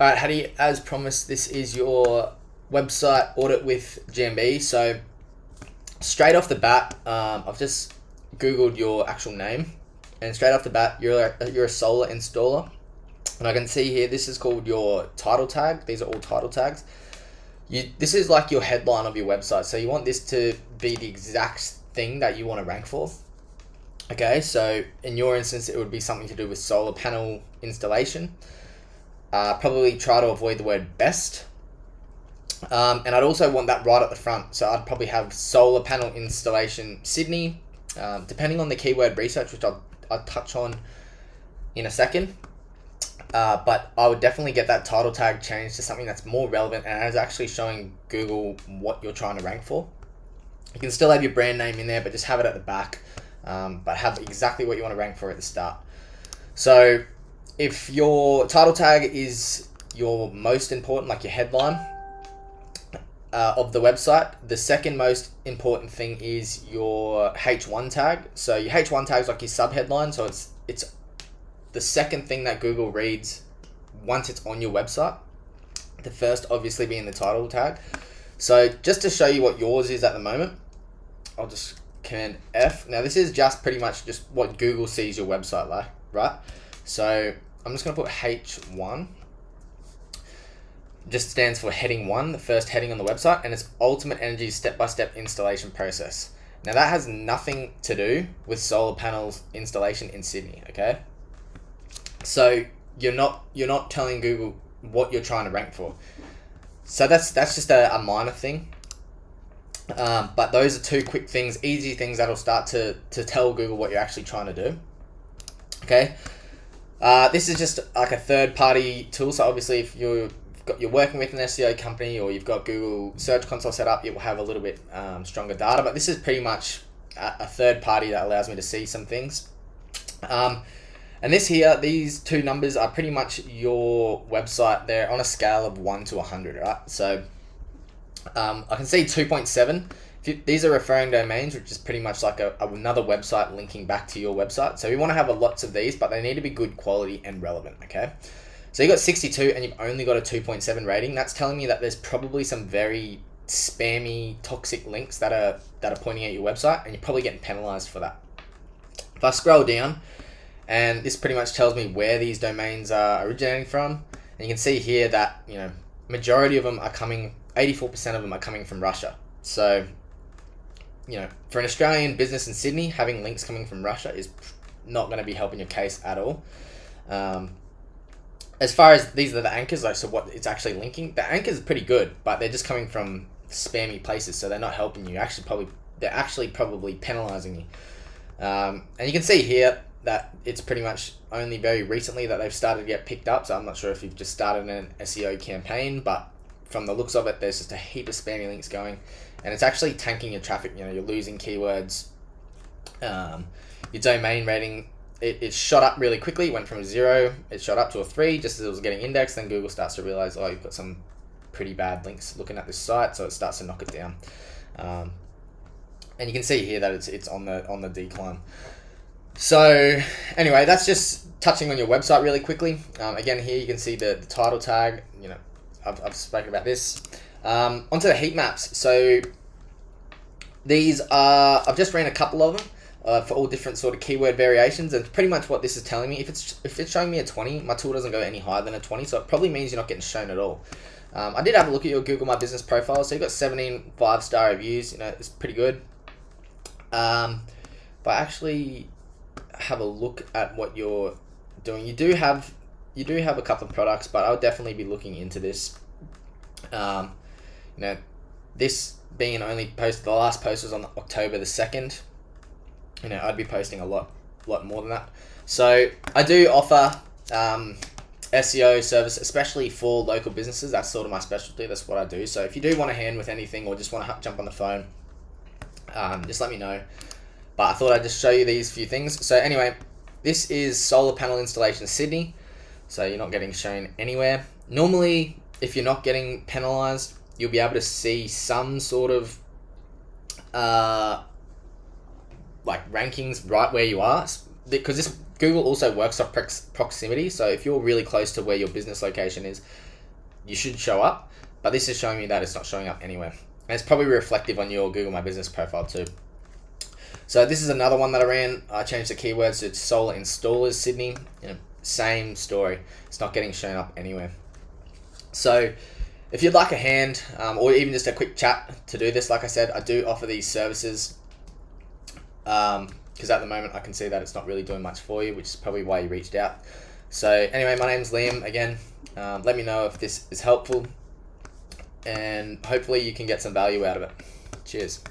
All right, Hattie, as promised, this is your website audit with GMB. So straight off the bat, I've just Googled your actual name, and straight off the bat, you're a solar installer. And I can see here, this is called your title tag. These are all title tags. This is like your headline of your website. So you want this to be the exact thing that you want to rank for. Okay, so in your instance, it would be something to do with solar panel installation. Probably try to avoid the word best. And I'd also want that right at the front. So I'd probably have solar panel installation Sydney, depending on the keyword research, which I'll touch on in a second. But I would definitely get that title tag changed to something that's more relevant and is actually showing Google what you're trying to rank for. You can still have your brand name in there, but just have it at the back. But have exactly what you want to rank for at the start. So if your title tag is your most important, like your headline of the website, the second most important thing is your H1 tag. So your H1 tag is like your subheadline. So it's the second thing that Google reads once it's on your website. The first obviously being the title tag. So just to show you what yours is at the moment, I'll just Command F. Now this is just pretty much just what Google sees your website like, right? So I'm just going to put H1. Just stands for heading 1, the first heading on the website, and it's Ultimate Energy step-by-step installation process. Now that has nothing to do with solar panels installation in Sydney, okay? So you're not telling Google what you're trying to rank for. So that's just a minor thing. But those are two quick things, easy things that'll start to tell Google what you're actually trying to do. Okay. This is just like a third-party tool. So obviously, if you're working with an SEO company or you've got Google Search Console set up, it will have a little bit stronger data. But this is pretty much a third party that allows me to see some things. And these two numbers are pretty much your website. They're on a scale of 1 to 100, right? So I can see 2.7. These are referring domains, which is pretty much like another website linking back to your website. So we want to have lots of these, but they need to be good quality and relevant, okay? So you got 62 and you've only got a 2.7 rating. That's telling me that there's probably some very spammy, toxic links that are pointing at your website, and you're probably getting penalized for that. If I scroll down, and this pretty much tells me where these domains are originating from, and you can see here that majority of them are coming. 84% of them are coming from Russia. So, for an Australian business in Sydney, having links coming from Russia is not going to be helping your case at all. As far as these are the anchors, so what it's actually linking, the anchors are pretty good, but they're just coming from spammy places, so they're not helping you. They're actually probably penalizing you. And you can see here that it's pretty much only very recently that they've started to get picked up. So I'm not sure if you've just started an SEO campaign, but from the looks of it, there's just a heap of spammy links going, and it's actually tanking your traffic. You're losing keywords. Your domain rating, it shot up really quickly. It went from a 0, it shot up to a 3 just as it was getting indexed. Then Google starts to realize, oh, you've got some pretty bad links looking at this site, so it starts to knock it down. And you can see here that it's on the decline. So anyway, that's just touching on your website really quickly. Again, here you can see the title tag. I've spoken about this. Onto the heat maps. So these are, I've just ran a couple of them for all different sort of keyword variations, and pretty much what this is telling me, if it's showing me a 20, my tool doesn't go any higher than a 20, so it probably means you're not getting shown at all. I did have a look at your Google My Business profile, so you've got 17 5-star reviews. It's pretty good. But actually have a look at what you're doing. You do have a couple of products, but I would definitely be looking into this. This being only posted, the last post was on October the 2nd. I'd be posting a lot more than that. So I do offer SEO service, especially for local businesses. That's sort of my specialty. That's what I do. So if you do want a hand with anything or just want to jump on the phone, just let me know. But I thought I'd just show you these few things. So anyway, this is solar panel installation Sydney. So you're not getting shown anywhere. Normally, if you're not getting penalized, you'll be able to see some sort of like rankings right where you are. because this Google also works off proximity. So if you're really close to where your business location is, you should show up. But this is showing me that it's not showing up anywhere. And it's probably reflective on your Google My Business profile too. So this is another one that I ran. I changed the keywords to solar installers Sydney. Same story. It's not getting shown up anywhere. So if you'd like a hand, or even just a quick chat to do this, like I said, I do offer these services. Because at the moment I can see that it's not really doing much for you, which is probably why you reached out. So anyway, my name's Liam again. Let me know if this is helpful, and hopefully you can get some value out of it. Cheers.